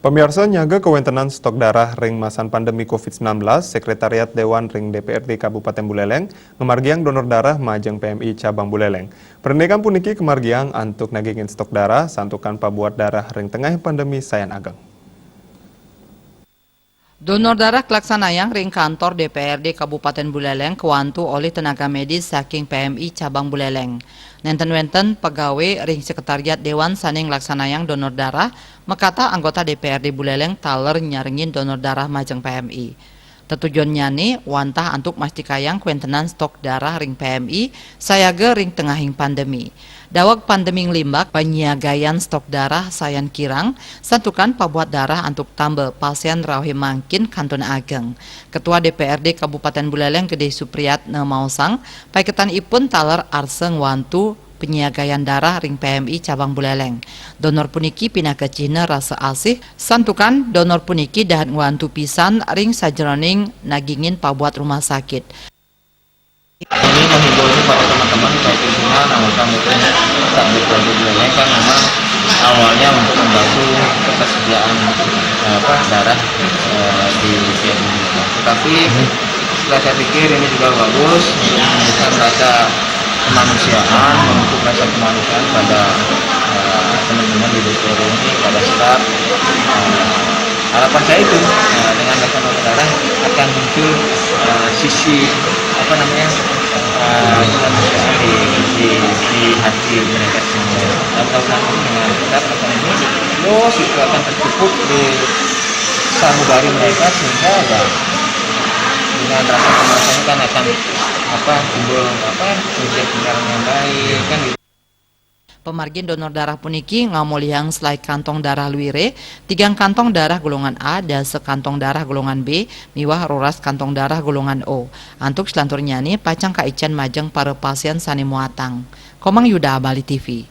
Pemirsa nyaga kewentenan stok darah ring masan pandemi COVID-19, Sekretariat Dewan Ring DPRD Kabupaten Buleleng, ngemargiang donor darah majeng PMI Cabang Buleleng. Pernikahan puniki kemargiang antuk nagingin stok darah, santukan pabuat darah ring tengah pandemi Sayan Ageng. Donor darah kelaksanayang ring kantor DPRD Kabupaten Buleleng kewantu oleh tenaga medis saking PMI Cabang Buleleng. Nenten-wenten pegawai ring sekretariat Dewan saning laksanayang donor darah, mekata anggota DPRD Buleleng taler nyaringin donor darah majeng PMI. Tetujuannya nih wantah antuk mastikayang kuentenan stok darah ring PMI sayaga ring tengahing pandemi. Dawag pandemi limbak penyiagayan stok darah sayan kirang santukan pabuat darah untuk tambah pasien raweh mangkin kanton Ageng. Ketua DPRD Kabupaten Buleleng Gede Supriyat Mausang paiketan ipun taler arseng wantu penyiagayan darah ring PMI Cabang Buleleng. Donor puniki pinaka Cina rasa asih santukan donor puniki dahan wantu pisan ring sajroning nagingin pabuat rumah sakit. Ini menghimbau kepada teman-teman baik pimpinan anggota maupun staf DPRD Buleleng kan memang awalnya untuk membantu ketersediaan darah di PMI Buleleng. Tetapi setelah saya pikir ini juga bagus untuk menunjukkan rasa kemanusiaan, memupuk rasa kemanusiaan pada teman-teman di DPRD ini, pada staf. Harapan saya itu dengan donor darah akan muncul sisi kemanusiaan di hati mereka semua. Dan tahun dengan kita ini itu akan tercukup di sanubari mereka sehingga dengan rasa kemanusiaan kan akan timbul pikiran yang baik kan. Pemargin donor darah puniki ngamoliang selai kantong darah luire, 3 kantong darah golongan A dan sekantong darah golongan B, miwah roras kantong darah golongan O. Antuk selanturnya nih pacang kaican majeng para pasien sani muatang. Komang Yuda Bali TV.